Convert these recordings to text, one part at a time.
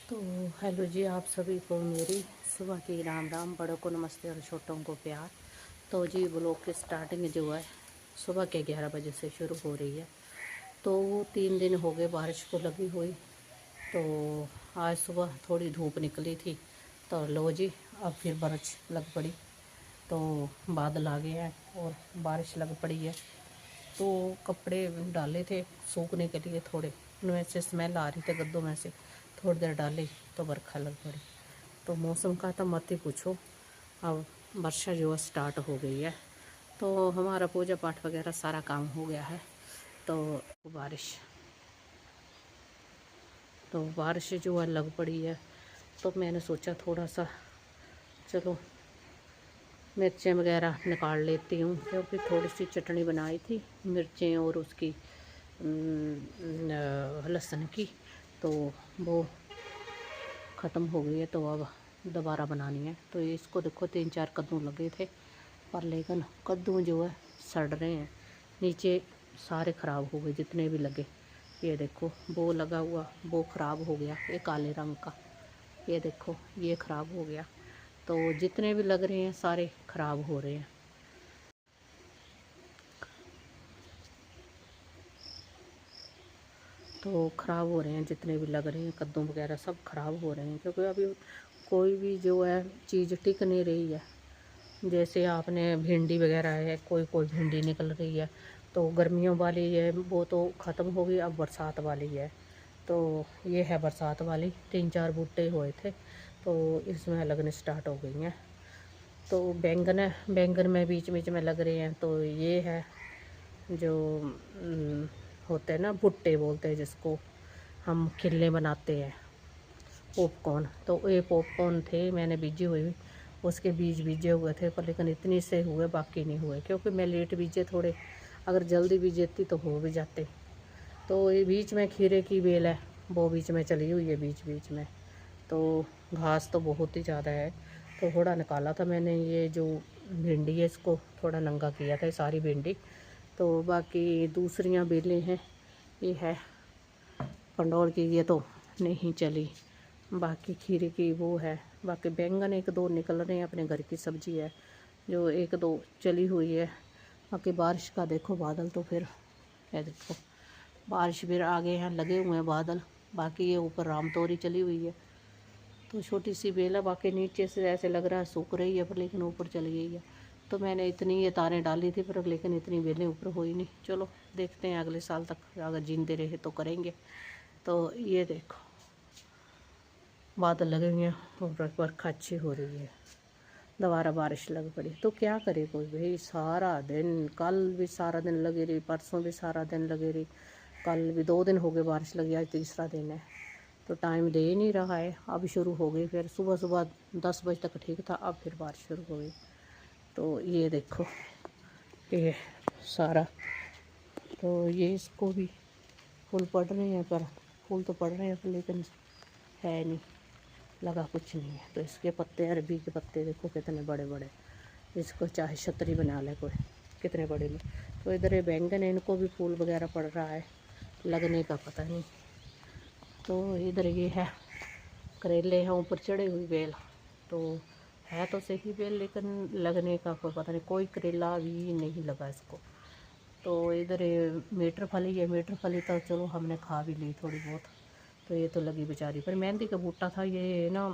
तो हेलो जी, आप सभी को मेरी सुबह की राम राम। बड़ों को नमस्ते और छोटों को प्यार। तो जी ब्लॉग की स्टार्टिंग जो है सुबह के 11 बजे से शुरू हो रही है। तो 3 दिन हो गए बारिश को लगी हुई। तो आज सुबह थोड़ी धूप निकली थी तो लो जी अब फिर बारिश लग पड़ी। तो बादल आ गए हैं और बारिश लग पड़ी है। तो कपड़े डाले थे सूखने के लिए, थोड़े उनमें से स्मेल आ रही थी गद्दों में से, थोड़ी देर डाले तो बरखा लग पड़ी। तो मौसम का तो मत ही पूछो, अब वर्षा जो है स्टार्ट हो गई है। तो हमारा पूजा पाठ वगैरह सारा काम हो गया है। तो बारिश तो बारिश जो है लग पड़ी है। तो मैंने सोचा थोड़ा सा चलो मिर्चें वगैरह निकाल लेती हूँ, क्योंकि थोड़ी सी चटनी बनाई थी मिर्चें और उसकी लहसुन की, तो वो ख़त्म हो गई है। तो अब दोबारा बनानी है। तो इसको देखो 3-4 कद्दू लगे थे, पर लेकिन कद्दू जो है सड़ रहे हैं नीचे, सारे ख़राब हो गए जितने भी लगे। ये देखो वो लगा हुआ वो ख़राब हो गया, ये काले रंग का, ये देखो ये ख़राब हो गया। तो जितने भी लग रहे हैं सारे ख़राब हो रहे हैं। तो ख़राब हो रहे हैं जितने भी लग रहे हैं कद्दू वगैरह सब ख़राब हो रहे हैं, क्योंकि अभी कोई भी जो है चीज़ टिक नहीं रही है। जैसे आपने भिंडी वगैरह है, कोई कोई भिंडी निकल रही है तो गर्मियों वाली है वो तो ख़त्म हो गई, अब बरसात वाली है। तो ये है बरसात वाली, 3-4 बूटे हुए थे तो इसमें लगने स्टार्ट हो गई हैं। तो बैंगन है, बैंगन में बीच बीच में लग रहे हैं। तो ये है जो होते हैं ना, भुट्टे बोलते हैं जिसको हम खिल्ले बनाते हैं, पॉपकॉर्न। तो ये पॉपकॉर्न थे मैंने बीजे हुए, उसके बीज बीजे हुए थे, पर लेकिन इतनी से हुए बाकी नहीं हुए, क्योंकि मैं लेट बीजे थोड़े, अगर जल्दी बीजेती तो हो भी जाते। तो ये बीच में खीरे की बेल है वो बीच में चली हुई है बीच बीच में। तो घास तो बहुत ही ज़्यादा है, तो थोड़ा निकाला था मैंने। ये जो भिंडी है इसको थोड़ा नंगा किया था, सारी भिंडी। तो बाकी दूसरियाँ बेलें हैं, ये है पंडोल की, ये तो नहीं चली। बाकी खीरे की वो है, बाकी बैंगन 1-2 निकल रहे हैं, अपने घर की सब्जी है जो 1-2 चली हुई है। बाकी बारिश का देखो बादल, तो फिर है देखो बारिश फिर आगे हैं लगे हुए हैं बादल। बाकी ये ऊपर रामतोरी चली हुई है, तो छोटी सी बेल है, बाकी नीचे से ऐसे लग रहा है सूख रही है, पर लेकिन ऊपर चली गई है। तो मैंने इतनी ये तारें डाली थी, पर लेकिन इतनी बेलें ऊपर हुई नहीं। चलो देखते हैं अगले साल तक अगर जींदे रहे तो करेंगे। तो ये देखो बादल लगे हुए हैं और बरखा अच्छी हो रही है, दोबारा बारिश लग पड़ी। तो क्या करे कोई भाई, सारा दिन, कल भी सारा दिन लगी रही, परसों भी सारा दिन लगी रही, कल भी 2 दिन हो गए बारिश लगी, आज तीसरा दिन है। तो टाइम दे ही नहीं रहा है। अब शुरू हो गई फिर, सुबह सुबह 10 बजे तक ठीक था, अब फिर बारिश शुरू हो गई। तो ये देखो ये सारा, तो ये इसको भी फूल पड़ रहे हैं, पर फूल तो पड़ रहे हैं पर लेकिन है नहीं, लगा कुछ नहीं है। तो इसके पत्ते, अरबी के पत्ते देखो कितने बड़े बड़े, इसको चाहे छतरी बना ले कोई, कितने बड़े में। तो इधर ये बैंगन है, इनको भी फूल वगैरह पड़ रहा है, लगने का पता नहीं। तो इधर ये है करेले हैं, ऊपर चढ़े हुई बेल, तो है तो सही बेल लेकिन लगने का कोई पता नहीं, कोई करेला भी नहीं लगा इसको। तो इधर ये मीटर फली है, मीटर फली तो चलो हमने खा भी ली थोड़ी बहुत। तो ये तो लगी बेचारी, पर मेहंदी का बूटा था ये ना,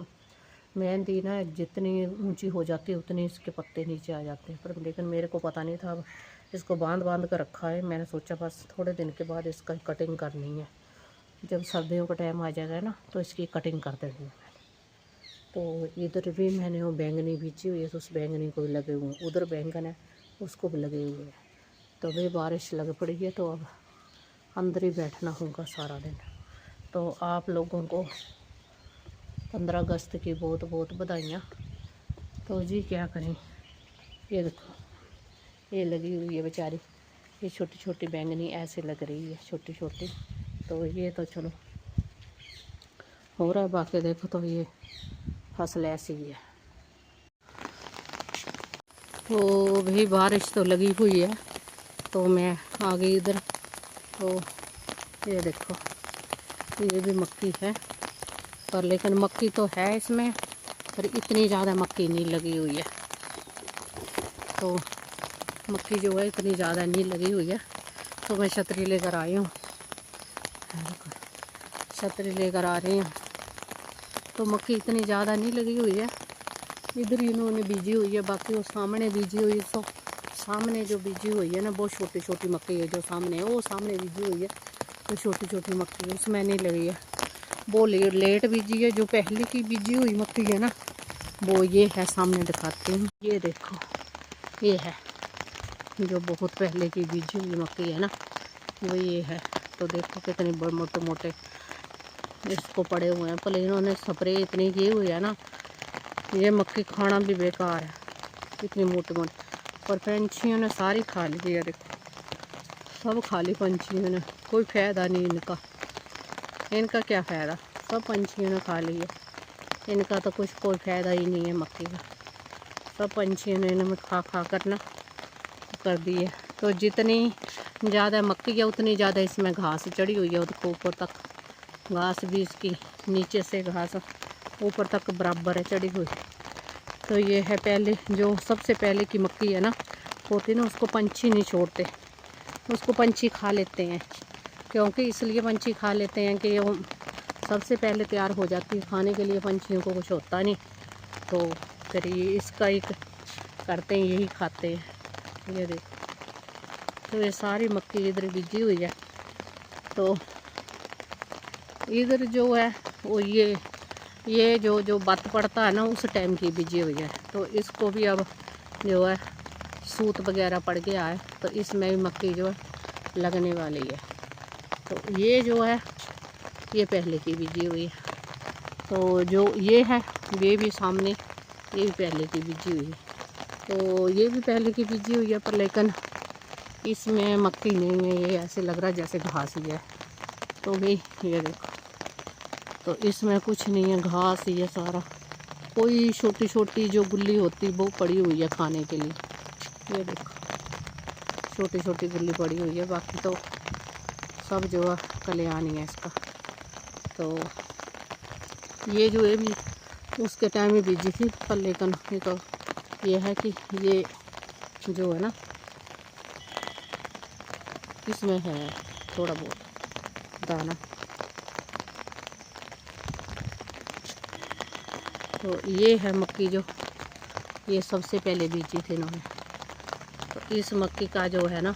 मेहंदी ना जितनी ऊंची हो जाती है उतनी इसके पत्ते नीचे आ जाते हैं, पर लेकिन मेरे को पता नहीं था। अब इसको बांध बांध कर रखा है, मैंने सोचा बस थोड़े दिन के बाद इसका कटिंग करनी है, जब सर्दियों का टाइम आ जाएगा ना तो इसकी कटिंग कर देनी है। तो इधर भी मैंने वो बैंगनी बीजी हुई है, तो उस बैंगनी को भी लगे हुए हैं, उधर बैंगन है उसको भी लगे हुए हैं। तो अभी बारिश लग पड़ी है, तो अब अंदर ही बैठना होगा सारा दिन। तो आप लोगों को 15 अगस्त की बहुत बहुत बधाइयाँ। तो जी क्या करें, ये देखो ये लगी हुई है बेचारी, ये छोटी छोटी बैंगनी ऐसे लग रही है छोटी छोटी। तो ये तो चलो हो रहा है, बाकी देखो तो ये फसल ऐसी ही है। तो भाई बारिश तो लगी हुई है, तो मैं आ गई इधर। तो ये देखो ये भी मक्की है, पर लेकिन मक्की तो है इसमें, पर इतनी ज़्यादा मक्की नहीं लगी हुई है। तो मक्की जो है इतनी ज़्यादा नहीं लगी हुई है। तो मैं छतरी लेकर आई हूँ, छतरी लेकर आ रही हूँ। तो मक्की इतनी ज़्यादा नहीं लगी हुई है। इधर इन्होंने बीजी हुई है, बाकी वो सामने बीजी हुई। तो सामने जो बीजी हुई है ना, बहुत छोटी छोटी मक्की है। जो सामने है वो सामने बीजी हुई है, तो छोटी छोटी मक्की उसमें नहीं लगी है। वो लेट बीजी है। जो पहले की बीजी हुई मक्की है ना, वो ये है, सामने दिखाती हूँ। ये देखो, ये है जो बहुत पहले की बीजी हुई मक्की है ना, वो ये है। तो देखो कितने बड़े मोटे मोटे इसको पड़े हुए हैं। पर इन्होंने स्प्रे इतनी की हुई है ना, ये मक्की खाना भी बेकार है, इतनी मोटी मोटी। पर पंछियों ने सारी खा ली है, देखो सब खा ली पंछियों ने। कोई फ़ायदा नहीं इनका, इनका क्या फ़ायदा, सब पंछियों ने खा ली है। इनका तो कुछ कोई फ़ायदा ही नहीं है मक्की का। सब पंछियों ने इन्हें खा खा कर ना कर दी है। तो जितनी ज़्यादा मक्की है उतनी ज़्यादा इसमें घास चढ़ी हुई है। उसको ऊपर तक घास भी इसकी, नीचे से घास ऊपर तक बराबर है चढ़ी हुई। तो ये है पहले, जो सबसे पहले की मक्की है ना, होती ना, उसको पंछी नहीं छोड़ते, उसको पंछी खा लेते हैं। क्योंकि इसलिए पंछी खा लेते हैं कि वो सबसे पहले तैयार हो जाती है खाने के लिए, पंछियों को कुछ होता नहीं। तो फिर ये इसका ही करते हैं, यही खाते हैं। ये देखो, तो ये सारी मक्की इधर बीजी हुई है। तो इधर जो है वो ये जो बत पड़ता है ना, उस टाइम की बीजी हुई है। तो इसको भी अब जो है सूत वगैरह पड़ गया है, तो इसमें भी मक्की जो है लगने वाली है। तो ये जो है ये पहले की बीजी हुई है। तो जो ये है, ये भी सामने, ये भी पहले की बीजी हुई है। तो ये भी पहले की बीजी हुई है, पर लेकिन इसमें मक्की नहीं है। ये ऐसे लग रहा है जैसे घास ही है। तो भी ये देखो, तो इसमें कुछ नहीं है, घास ही है सारा। कोई छोटी छोटी जो गुल्ली होती वो पड़ी हुई है खाने के लिए। ये देखो, छोटी छोटी गुल्ली पड़ी हुई है, बाकी तो सब जो है कल्याणी है इसका। तो ये जो है भी उसके टाइम में बीजी थी, पर लेकिन ये तो ये है कि ये जो है ना, इसमें है थोड़ा बहुत दाना। तो ये है मक्की जो ये सबसे पहले बीजी थी इन्होंने। तो इस मक्की का जो है ना,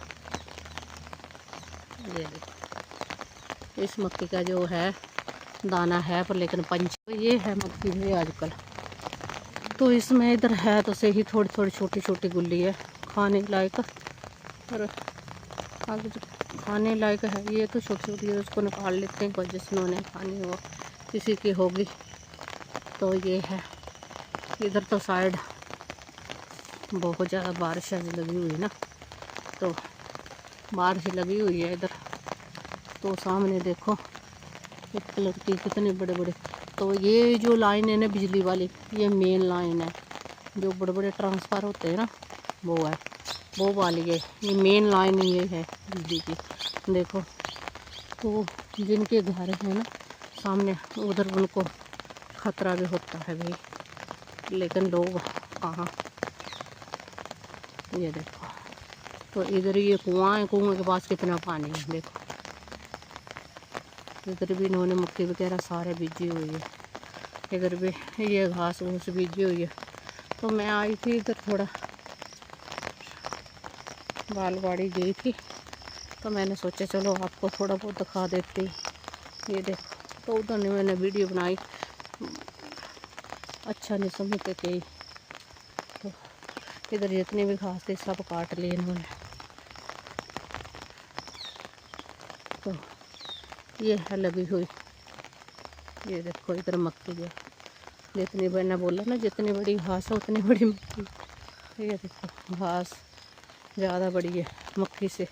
ये देखो, इस मक्की का जो है दाना है, पर लेकिन पंच। तो ये है मक्की भी आजकल। तो इसमें इधर है तो से ही थोड़ी थोड़ी छोटी छोटी गुल्ली है खाने लायक, और आगे जो खाने लायक है ये तो छोटी छोटी है, उसको निकाल लेते हैं, जिसने खानी हो किसी की होगी। तो ये है इधर तो साइड बहुत ज़्यादा बारिश आज लगी हुई है ना, तो बारिश लगी हुई है इधर। तो सामने देखो एक कलर की कितने बड़े बड़े। तो ये जो लाइन है ना बिजली वाली, ये मेन लाइन है। जो बड़े बड़े ट्रांसफार होते हैं ना, वो है, वो वाली है। ये मेन लाइन ये है बिजली की, देखो। तो जिनके घर है ना सामने, उधर उनको खतरा भी होता है भाई, लेकिन लोग कहाँ। ये देखो, तो इधर ये कुआं है, कुएं के पास कितना पानी है देखो। इधर भी इन्होंने मक्की वगैरह सारे बीजी हुई है। इधर भी ये घास घूस बीजी हुई है। तो मैं आई थी इधर, थोड़ा बालवाड़ी गई थी, तो मैंने सोचा चलो आपको थोड़ा बहुत दिखा देती। ये देखो, तो उधर ने मैंने वीडियो बनाई, अच्छा नहीं समझते कई। तो इधर जितनी भी घास थी सब काट लिए इन्होंने। तो ये है लगी हुई। ये देखो इधर मक्की है, जितनी मैंने बोला ना, जितनी बड़ी घास है उतनी बड़ी मक्की। ये देखो घास ज़्यादा बड़ी है मक्की से।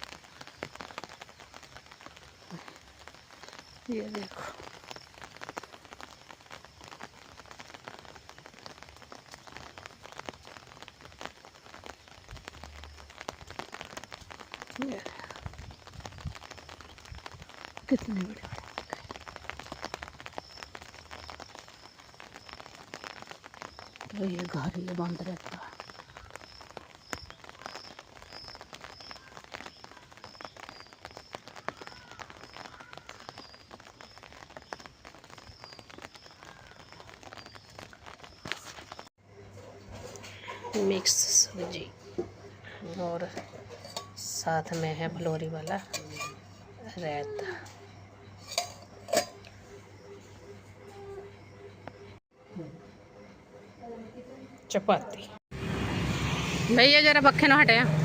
ये देखो, ये कितने बड़े। तो ये घर ये बंद रहता है। मिक्स सब्जी और साथ में है फलोरी वाला रायता। चपाती भैया जरा पखे ना हटे।